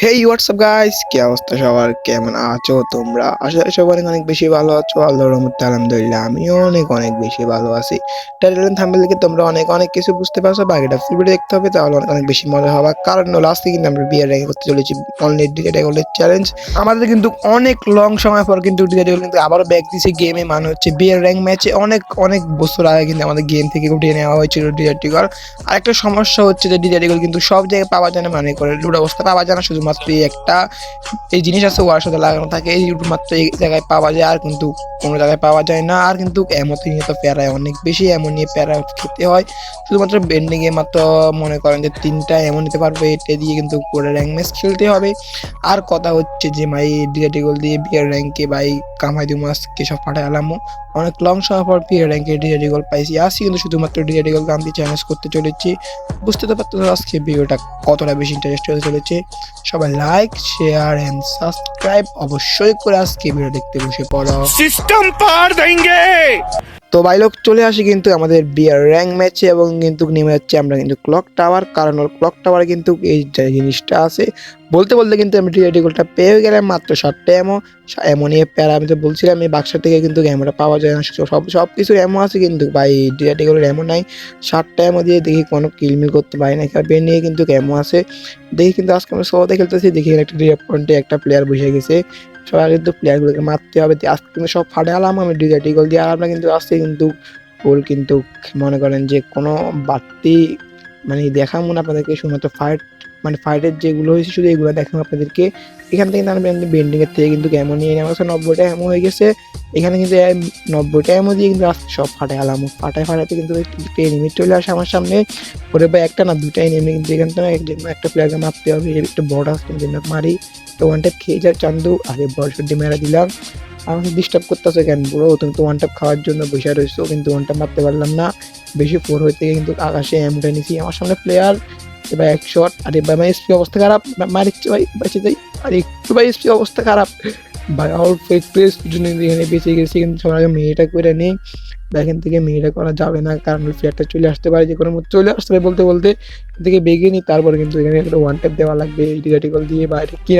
হেই WhatsApp guys, কি অবস্থা সবার? কেমন আছো তোমরা? আশা করি সবাই অনেক অনেক বেশি ভালো আছো। আল্লাহর রহমতে আলহামদুলিল্লাহ আমিও অনেক অনেক বেশি ভালো আছি। টাইটেল এন্ড থাম্বনেল থেকে তোমরা অনেক অনেক কিছু বুঝতে পারছো। বাকিটা ফুল ভিডিও দেখতে হবে, তাহলে অনেক অনেক বেশি মজা হবে। কারণ হলো আজকে কিন্তু আমরা বিয়ার র্যাঙ্ক করতে চলেছি অনলি ডিজে গোল্ডের চ্যালেঞ্জ। আমাদের কিন্তু অনেক লং সময় পর কিন্তু ডিজে গোল্ড কিন্তু আবারও ব্যাক দিছে গেমে, মানে হচ্ছে বিয়ার র্যাঙ্ক ম্যাচে। অনেক অনেক বছর আগে কিন্তু আমাদের গেম থেকে উঠিয়ে নেওয়া হয়েছিল ডিজে টিগল। আরেকটা সমস্যা হচ্ছে যে ডিজে টিগল কিন্তু সব জায়গায় পাওয়া যায় না, মানে করে লুড অবস্থা পাওয়া যায় না। শুধুমাত্র এই একটা এই জিনিস আছে ওয়ার সাথে লাগানো থাকে, এই মাত্র এই জায়গায় পাওয়া যায়, আর কিন্তু কোনো জায়গায় পাওয়া যায় না। আর কিন্তু এমন নিয়ে তো প্যারায় অনেক বেশি, এমন নিয়ে প্যারা খেতে হয়। শুধুমাত্র বেন্ডিং এ মাত্র মনে করেন যে 3টা এমন নিতে পারবে, এটা দিয়ে কিন্তু পুরো র্যাঙ্ক ম্যাচ খেলতে হবে। আর কথা হচ্ছে যে ভাই ডিজাটি গোল দিয়ে বিয়ার র্যাঙ্কে ভাই কামাই দু মাসকে সব পাঠায় আলামো। অনেক লং সময় পর বিয়ার র্যাঙ্কে ডিজাটি গোল পাইছি, আসি কিন্তু শুধুমাত্র ডিজাটি গোল গান দিয়ে চ্যালেঞ্জ করতে চলেছি। বুঝতে তো পারতো আজকে ভিডিওটা কতটা বেশি ইন্টারেস্ট হতে চলেছে। সবাই লাইক শেয়ার এন্ড সাবস্ক্রাইব অবশ্যই করে আজকে ভিডিও দেখতে বসে পড়ো। सिस्टम पार देंगे। তো ভাই লোক চলে আসি কিন্তু আমাদের বিয়ার র্যাঙ্ক ম্যাচে, এবং কিন্তু নেমে যাচ্ছে আমরা কিন্তু ক্লক টাওয়ার। কারণ ক্লক টাওয়ারে কিন্তু এই যে জিনিসটা আছে, বলতে বলতে কিন্তু আমি ডিআইডি গোলটা পেয়ে গেলাম মাত্র 7টা এমো। এমন নিয়ে প্যারা, আমি তো বলছিলাম এই বাক্সা থেকে কিন্তু এমোটা পাওয়া যায় না। সব কিছু এমো আছে কিন্তু ভাই ডিআইডি গোলের এমন নাই। 7টা এমো দিয়ে দেখি কোনো কিলমিল করতে পারি না, বের নিয়ে কিন্তু এমো আছে। দেখি কিন্তু আজকে আমরা সোতে খেলতেছি, দেখি একটা ডিআর পয়েন্টে একটা প্লেয়ার বসে গেছে। সবাই কিন্তু প্লেয়ারগুলোকে মারতে হবে। আজকে কিন্তু সব ফাটে আলাম আমি ডিজার্টি গোল দিয়ে। আর আমরা কিন্তু আজকে কিন্তু ফুল কিন্তু মনে করেন যে কোনো বাড়তি মানে দেখাবো না আপনাদেরকে, শুধুমাত্র ফাইট মানে ফাইটের যেগুলো হয়েছে শুধু এগুলো দেখাবো আপনাদেরকে। এখান থেকে আমি বেন্ডিং এর থেকে কিন্তু এমন নিয়ে নেওয়া 90টা এমন হয়ে গেছে। এখানে কিন্তু 90টা এমন দিয়ে কিন্তু আজকে সব ফাটাই আলাম। ফাটাতে কিন্তু একটু এনিমি চলে আসে আমার সামনে। ওরে ভাই একটা না দুটাই এনিমি, কিন্তু এখান থেকে একটা প্লেয়ারকে মারতে হবে। একটু বড় আসতে মারি তো ওয়ান ট্যাপ খেয়ে যায় চান্দু। আরে বড় সর্দি মেরা দিলাম। আমাকে ডিস্টার্ব করতেছে কেন পুরো? তুমি তো ওয়ান ট্যাপ খাওয়ার জন্য বসে রয়েছো, কিন্তু ওয়ান ট্যাপ মারতে পারলাম না। বেশি ফোর হইতে কিন্তু আকাশে এমটা নিছি। আমার সামনে প্লেয়ার, এবার এক শট। আরে ভাই আমার এসপি অবস্থা খারাপ, মারিচ্ছে ভাই, বেঁচে যাই। আরে একটু ভাই এসপি অবস্থা খারাপ ভাই, আমার একটু এসপির জন্য এখানে বেঁচে গেছি। কিন্তু সবার আগে মেয়েটা করে নিই। এখান থেকে মেয়েটা করা যাবে না, কারণ ফ্ল্যাটটা চলে আসতে পারে, যে কোনো মুহূর্তে চলে আসতে পারে। বলতে বলতে থেকে বেগে নিই, তারপরে কিন্তু এখানে একটা ওয়ান ট্যাপ দেওয়া লাগবে টিকল দিয়ে। বা এটা কি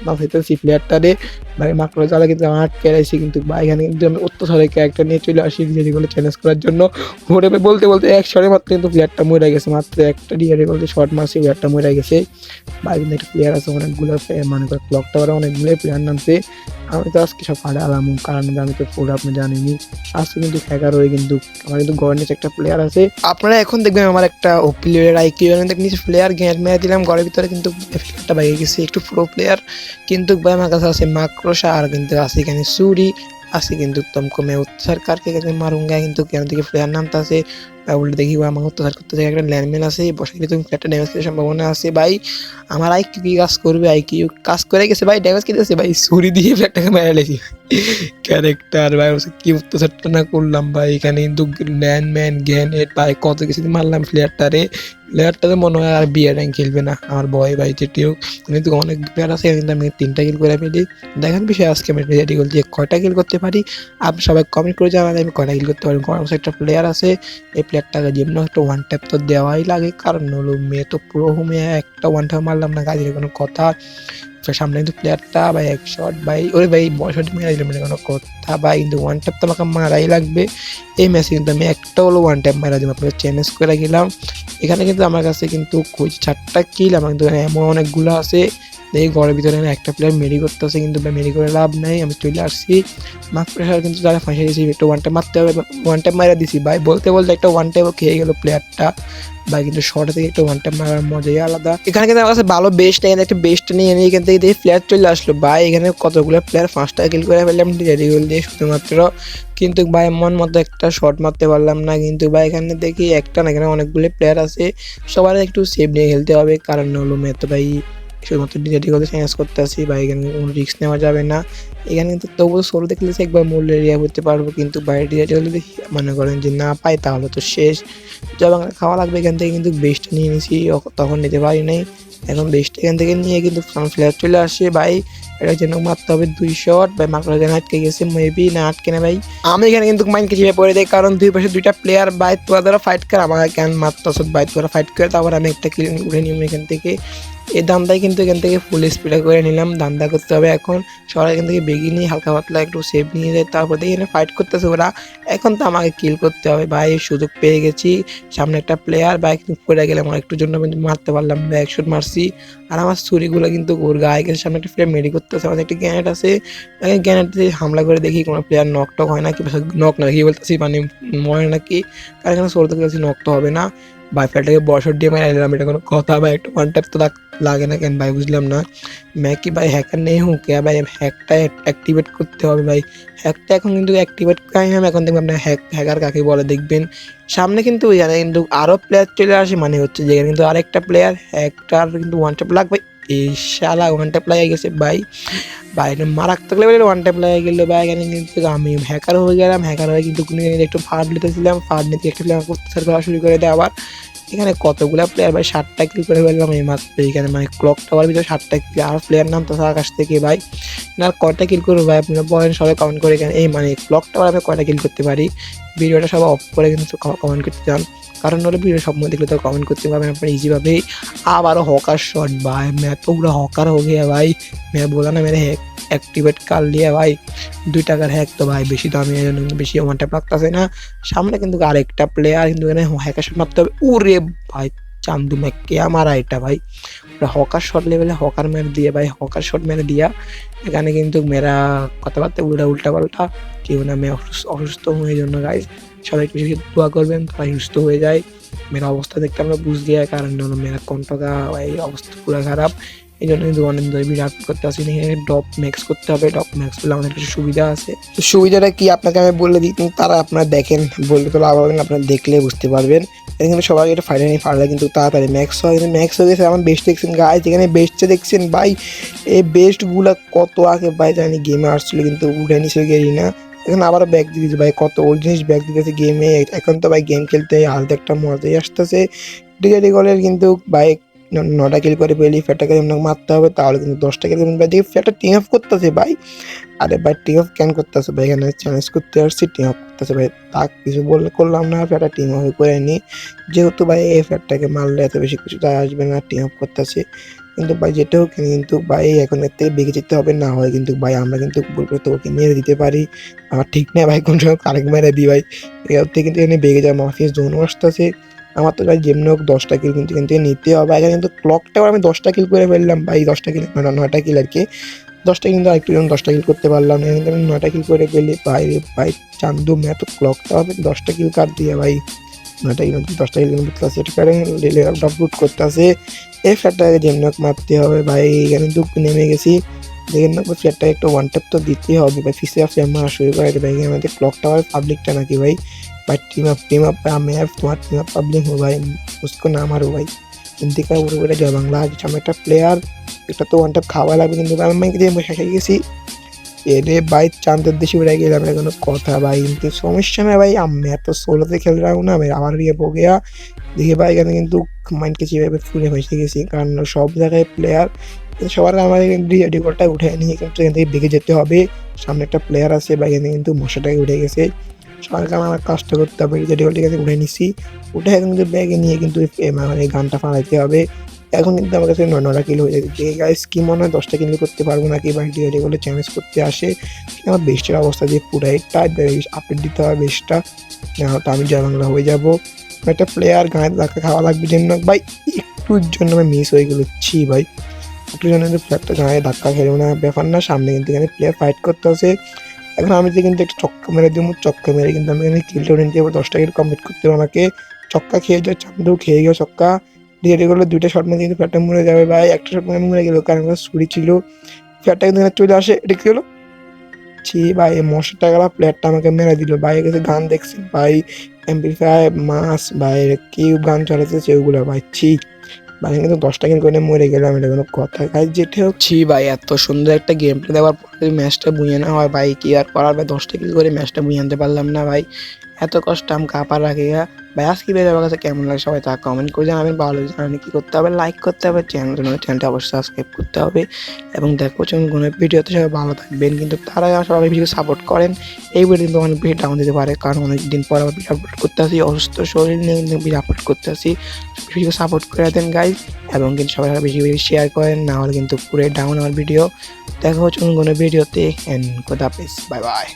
না হইতেছি প্লেয়ারটারে ভাই মাকড় জ্বালা কিন্তু আমার আটকে রাখছি। কিন্তু বা এখানে কিন্তু আমি অত্যাচারের ক্যারেক্টার নিয়ে চলে আসি ডিজাটিগুলো চ্যালেঞ্জ করার জন্য। ঘুরে বলতে বলতে এক শটে মাত্র কিন্তু প্লেয়ারটা মরে গেছে। মাত্র একটা ডিজাটিগুলো শট মারছি, প্লেয়ারটা মরে গেছে। বা কিন্তু একটা প্লেয়ার আছে অনেকগুলো, মানে ক্লক টাওয়ারে অনেকগুলো প্লেয়ার নামছে। আমি তো আজকে সব ফাড়ে আলাম, কারণ আমি তো ফুল আপনি জানেনি। আজকে কিন্তু 11 কিন্তু আমার কিন্তু গড়ের নিচে একটা প্লেয়ার আছে। আপনারা এখন দেখবেন আমার একটা প্লেয়ার আইকিউ নিচে প্লেয়ার গ্যাট মেরে দিলাম ঘরের ভিতরে, কিন্তু একটা বাইরে গেছে একটু প্রো প্লেয়ার। কিন্তু ভাই আমার কাছে আছে মাকড়সা, আর কিন্তু আছে এখানে সুরি আছে। কিন্তু तुमको मैं उत्तर करके कैसे मारूंगा, কিন্তু কেন থেকে প্লেয়ার নামটা আছে উল্টে দেখি আমার অত্যাচার করতে একটা ল্যান্ডমেন আছে বসে, কিন্তু একটা ড্যামেজ করার সম্ভাবনা আছে। ভাই আমার আইকিউ কি কাজ করবে? আইকিউ কাজ করে গেছে ভাই, ড্যামেজ খেতেছে ভাই, সুরি দিয়ে প্লেয়ারটাকে মেরে লেছি ক্যারেক্টার ভাই। কি অত্যাচারটা না করলাম ভাই এখানে, কিন্তু ল্যান্ডম্যান গ্যানেট ভাই কত কিছু মারলাম প্লেয়ারটাতে মনে হয় আর বিয়ার র্যাঙ্ক খেলবে না আমার বয় ভাই। যেটিও কিন্তু অনেক প্লেয়ার আছে, কিন্তু আমি 3টা কিল করে ফেলি। দেখেন বিষয় আজকে আমি রেডি গোল দিয়ে কয়টা কিল করতে পারি। আপনি সবাই কমেন্ট করে জানাবেন আমি কয়টা কিল করতে পারি। কারণ একটা প্লেয়ার আছে, এই প্লেয়ারটাকে যেমন একটা ওয়ান ট্যাপ তো দেওয়াই লাগে, কারণ হলো মেয়ে তো পুরো মেয়ে একটা ওয়ান ট্যাপ মারলাম না কাজের কোনো কথা। সামনে কিন্তু প্লেয়ারটা ভাই এক শট ভাই, ওরে ভাই বয়সটি মেরে দিলাম মানে কোনো কথা ভাই, কিন্তু ওয়ান ট্যাপ তো আমাকে মারাই লাগবে এই ম্যাচে। কিন্তু আমি একটা হলো ওয়ান ট্যাপ মারা দিব, আপনাকে চ্যালেঞ্জ করে গেলাম। এখানে কিন্তু আমার কাছে কিন্তু 4টা কিল, আমার কিন্তু এমন অনেকগুলো আছে। দেখি ঘরের ভিতরে একটা প্লেয়ার মেরি করতেছে, কিন্তু মেরি করে লাভ নেই, আমি চলে আসছি। মার্ক প্রেশার কিন্তু যারা ফাঁসে দিয়েছি, একটা ওয়ান ট্যাপ মারতে হবে। ওয়ান ট্যাপ মারা দিছি ভাই, বলতে বলতে একটা ওয়ান ট্যাপও খেয়ে গেল প্লেয়ারটা ভাই। কিন্তু শর্ট থেকে একটা ওয়ান ট্যাপ মারার মজাই আলাদা। এখানে কিন্তু আমার কাছে ভালো বেস্ট, এখানে একটা বেস্ট নিয়ে এনে এখান থেকে দেখি প্লেয়ার চলে আসলো ভাই। এখানে কতগুলো প্লেয়ার 5টা কিল করে ফেললাম রেডি গোল দিয়ে শুধুমাত্র। কিন্তু ভাই মন মতো একটা শট মারতে পারলাম না। কিন্তু ভাই এখানে দেখি একটা না, এখানে অনেকগুলো প্লেয়ার আছে, সবার একটু সেভ নিয়ে খেলতে হবে। কারণ হলো মেয়ে তো ভাই শুধুমাত্র ডিজাটি করতে চেঞ্জ করতে আসি ভাই, এখানে কোনো রিস্ক নেওয়া যাবে না। এখানে কিন্তু তবুও সোলো দেখলে একবার মূল্য এরিয়া করতে পারবো, কিন্তু বাইরে ডিজাটি হলে মনে করেন যে না পাই তাহলে তো শেষ। যখন খাওয়া লাগবে এখান থেকে কিন্তু বেস্টটা নিয়ে নিয়েছি, তখন নিতে পারি নাই। এখন বেস্ট এখান থেকে নিয়ে কিন্তু ফ্লেয়ার চলে আসে ভাই। এটা যেন মারতে হবে 2 শট ভাই, মাকড়া যেন আটকে গেছে, মেবি না আটকে না ভাই। আমি এখানে কিন্তু মাইন্ডকে চিপে পড়ে দেয়, কারণ দুই পাশে 2টা প্লেয়ার বাইট তোরা দ্বারা ফাইট করে, আমার কেন মারতে বাইট করে ফাইট করে, তারপর আমি একটা কিল উঠে নিই এখান থেকে। এই দামটাই কিন্তু এখান থেকে ফুল স্পিডে করে নিলাম। দামটা করতে হবে এখন, সবাই এখান থেকে বেগি নিয়ে হালকা পাতলা একটু সেভ নিয়ে যায়, তারপর দেখি এখানে ফাইট করতেছে ওরা। এখন তো আমাকে কিল করতে হবে ভাই, সুযোগ পেয়ে গেছি। সামনে একটা প্লেয়ার বাইক পড়ে গেলে আমার একটু জন্য কিন্তু মারতে পারলাম না, এক শট মারছি। আর আমার ছুরিগুলো কিন্তু ওর গায়ে গেছে। সামনে একটা প্লেয়ার মেডি করতেছে, আমাদের একটা গ্যানেট আছে, গ্যানেট দিয়ে হামলা করে দেখি কোনো প্লেয়ার নক টক হয় না, কি নক না দেখি বলতেছি মানে মরে নাকি, কারণ এখানে সরতে গেছি নক তো হবে না ভাই। ফ্ল্যাটটাকে বছর দিয়ে মেরে দিলাম, এটা কোনো কথা ভাই? একটা ওয়ান ট্যাপ তো লাগে না কেন ভাই, বুঝলাম না। मैं कि भाई हैकर नहीं हूँ क्या भाई, हैकটা অ্যাক্টিভেট করতে হবে ভাই। হ্যাকটা এখন কিন্তু অ্যাক্টিভেট করাই আমি এখন দেখবেন আপনার হ্যাকার কাকে বলে দেখবেন। সামনে কিন্তু জানে কিন্তু আরও প্লেয়ার চলে আসে, মানে হচ্ছে যেখানে কিন্তু আরেকটা প্লেয়ার হ্যাকটার কিন্তু ওয়ান ট্যাপ লাগবে। এই শালা ওয়ান ট্যাপ লাগিয়ে গেছে ভাই, ভাই মারাত্মক লেভেলের ওয়ান ট্যাপ লাগিয়ে গেলো ভাই। এখানে কিন্তু আমি হ্যাকার হয়ে গেলাম, হ্যাকার হয়ে কিন্তু একটু ফার্ড নিতেছিলাম, ফার্ড নিতে একটা প্লেয়ার করতে করা শুরু করে দেয় আবার। এখানে কতগুলা প্লেয়ার ভাই, 7টা কিল করে ফেললাম এই মাত্র এখানে, মানে ক্লক টাওয়ার ভিতরে 7টা কিল। আর প্লেয়ার নাম তো আকাশ থেকে ভাই, আর কয়টা কিল করবো ভাই আপনারা বলেন, সবাই কমেন্ট করে এখানে। এই মানে ক্লক টাওয়ার আমি কয়টা কিল করতে পারি, ভিডিওটা সবাই অফ করে কিন্তু কমেন্ট করতে চান, কারণ হলে ভিডিও সব মধ্যে দেখলে তো কমেন্ট করতে পারবেন আপনারা ইজিভাবেই। আবারও হকার শট भाई, मैं तो पूरा हॉकर हो गया भाई। मैं बोला ना मेरे हैक एक्टिवेट कर लिया भाई, 2 টাকার হ্যাক তো ভাই বেশি দামি, বেশি ওয়ান ট্যাপ লাগতেছে না। সামনে কিন্তু আরেকটা প্লেয়ার, কিন্তু এখানে হ্যাকার শট মারতে হবে। ওরে ভাই চান্দু में क्या मारा এটা ভাই, হকার শট লেভেলে হকার মেরে দিয়ে ভাই, হকার শট মেরে দিয়া। এখানে কিন্তু মেরা কথাবার্তা উল্টা পাল্টা, কেউ না আমি অসুস্থ হয়ে জন্য গাইজ সবাই একটু বেশি দোয়া করবেন, তাই সুস্থ হয়ে যায়। মেরা অবস্থা দেখতে আমরা বুঝ গিয়া, কারণ মেরা কণ্ঠটা ভাই অবস্থা পুরো খারাপ। এই জন্য কিন্তু অনেক ধরে ভিডিও আপলোড করতে আসি না। ডপ ম্যাক্স করতে হবে, ডপ ম্যাক্স করলে আমাদের কিছু সুবিধা আছে। তো সুবিধাটা কি আপনাকে আমি বলে দিই, কিন্তু তারা আপনারা দেখেন, বললে তো লাভ হবে না, আপনারা দেখলে বুঝতে পারবেন। এখানে কিন্তু সবাই এটা ফাইনালি পারলে কিন্তু তাড়াতাড়ি ম্যাক্স হয়, কিন্তু ম্যাক্স হয়ে গেছে। আমার বেস্ট দেখছেন গাইজ, এখানে বেস্টটা দেখছেন ভাই, এই বেস্টগুলো কত আগে ভাই জানি গেমে আসছিল, কিন্তু উঠে নিচে গেলি না। এখন আবার ব্যাগ দিয়ে দিচ্ছে ভাই, কত ওল্ড জিনিস ব্যাগ দিতেছে গেমে। এখন তো ভাই গেম খেলতে আলাদা একটা মজাই আসতেছে। ডিজারি গলের কিন্তু ভাই 9টা কিল করে পেলি, ফ্যাটাকে মারতে হবে, তাহলে কিন্তু 10টা কিল করবেন ভাই। দেখি ফ্যাটা টিম অফ করতেছে ভাই, আরে ভাই টিম অফ ক্যান করতেছে ভাই, এখানে চ্যালেঞ্জ করতে আসছি, টিম অফ করতেছে ভাই। তা কিছু বললে করলাম না, ফ্যাটা টিম অফ করে নি, যেহেতু ভাই এই ফ্যাটটাকে মারলে এত বেশি কিছু তাই আসবে না, টিম অফ করতেছে। কিন্তু ভাই যেটা হোক কিন্তু ভাই এখন এর থেকে বেগে যেতে হবে, না হয় কিন্তু ভাই আমরা কিন্তু বলবো তো ওকে মেরে দিতে পারি। আমার ঠিক নেই ভাই, কোন সময় আরেক মেরে দিই ভাই। এর থেকে কিন্তু এখানে বেগে যায়, মাফিয়া জোনও আসতেছে। আমার তো ভাই যেমনি হোক 10টা কিল কিন্তু এখান থেকে নিতে হবে। এখানে কিন্তু ক্লকটাও আমি 10টা কিল করে ফেললাম ভাই, 10টা কিল 9টা কিল আর কি, 10টা কিন্তু আরেকটু যেমন 10টা কিল করতে পারলাম না, কিন্তু আমি 9টা কিল করে ফেলি ভাই রে ভাই। চান্দু मैं तो ক্লকটা হবে 10টা কিল কাট দিয়ে ভাই, 9টা কিল 10টা কিল কিন্তু প্লাস এটা করে ডাবলুট করতেছে। এই ফ্ল্যাটটাকে যেমনি হোক মারতে হবে ভাই। এখানে কিন্তু নেমে গেছি, দেখেন না ফ্ল্যাটটাকে একটা ওয়ান ট্যাপ তো দিতে হবে ভাই। ফিসে অফ মারা শুরু করে ভাই, আমাদের ক্লকটা ভাই পাবলিকটা নাকি ভাই, भाई टीम अप मैं तुम्हारा टीम अप पब्लिक हो भाई, उसको ना मारो भाई। হিন্দি কা পুরো করে জয় বাংলা। সামনে একটা প্লেয়ার, একটা তো ওয়ান ট্যাপ খাওয়া লাগবে, কিন্তু আমি যে শেষে গেছি। এরে भाई चांद देशी उड़ा गया मेरे को কথা ভাই, কিন্তু সমস্যা না ভাই, আমি এত সোলোতে খেল रहा हूं ना, मैं আবার ये हो गया। দেখি ভাই এখানে কিন্তু মাইন্ডকে যেভাবে ফুলে ফেসে গেছি, কারণ সব জায়গায় প্লেয়ার, সবার আমার রেকর্ডটা উঠে নিয়ে কিন্তু এখান থেকে বেগে যেতে হবে। সামনে একটা প্লেয়ার আছে ভাই, এখানে কিন্তু মশাটাকে উঠে গেছে। সবার কারণে আমার কাজটা করতে হবে, রেকর্ডটি কাছে উঠে নিছি, উঠে কিন্তু ব্যাগে নিয়ে কিন্তু মানে গানটা ফালাইতে হবে। এখন কিন্তু আমার কাছে 9টা কিল হয়ে যাচ্ছে গাইস, কি মনে হয় 10টা কিল করতে পারবো নাকি ভাই, ডিআইডি বলে চ্যালেঞ্জ করতে আসে। আমার বেস্টের অবস্থা দিয়ে পুরাই টাইট আপডেট দিতে হবে বেস্টটা, না তো আমি জয় বাংলা হয়ে যাবো। একটা প্লেয়ার গায়ে ধাক্কা খাওয়া লাগবে জন্য ভাই, একটুর জন্য আমি মিস হয়ে গেল ছি ভাই, একটুর জন্য কিন্তু প্লেয়ারটা গায়ে ধাক্কা খেলো না, ব্যাপার না। সামনে কিন্তু এখানে প্লেয়ার ফাইট করতে আছে। এখন আমি যে কিন্তু একটা চক্কা মেরে দেবো, চক্কা মেরে কিন্তু আমি এখানে কিলটা উঠে নিতে যাবো, 10টা কিল কমপ্লিট করতে হবে আমাকে। চক্কা খেয়ে যাও, চান্দু খেয়ে গেও চক্কা দিয়ে করলে 2টা শট মেরে কিন্তু ফ্ল্যাটটা মরে যাবে ভাই। একটা শট মেরে মরে গেল, কারণ আমার ছুরি ছিল। ফ্ল্যাটটা কিন্তু এখানে চলে আসে, এটা কি হলো ছি ভাই, মশাটা গেলা প্লেয়ারটা আমাকে মেরে দিল ভাই। কাছে গান দেখছি ভাই, এমপ্লিফাই মাস ভাই, কেউ গান চালাতেছে ওগুলো ভাই ছি ভাই, কিন্তু 10টা কিল করে মরে গেলাম, এটা কোনো কথা গাইজ। যেটা হোক ছি ভাই, এত সুন্দর একটা গেম প্লে দেওয়ার পরে ম্যাচটা বুঝে না হয় ভাই, কি আর করার ভাই, 10টা কিল করে ম্যাচটা বুঝে আনতে পারলাম না ভাই। এত কষ্ট আমাকে আপার রাখে ভাই। আজকে ভিডিও আমার কাছে কেমন লাগে সবাই তা কমেন্ট করে জানাবেন। ভালো জানাবেন কী করতে হবে, লাইক করতে হবে, চ্যানেলটা অবশ্যই সাবস্ক্রাইব করতে হবে এবং দেখো কোনো ভিডিওতে সবাই ভালো থাকবেন। কিন্তু তার আগে আমার সবাই ভিডিও সাপোর্ট করেন। এই ভিডিও কিন্তু অনেক ভিডিও ডাউন দিতে পারে, কারণ অনেক দিন পর আবার ভিডিও আপলোড করতে আসি, অসুস্থ শরীর নিয়ে কিন্তু ভিডিও আপলোড করতে আসি। ভিডিও সাপোর্ট করে দেন গাইজ এবং কিন্তু সবাই বেশি বেশি শেয়ার করেন, না হলে কিন্তু পুরো ডাউন আমার ভিডিও। দেখা হচ্ছে কোনো ভিডিওতে, এন্ড খোদা হাফেজ, বাই বাই।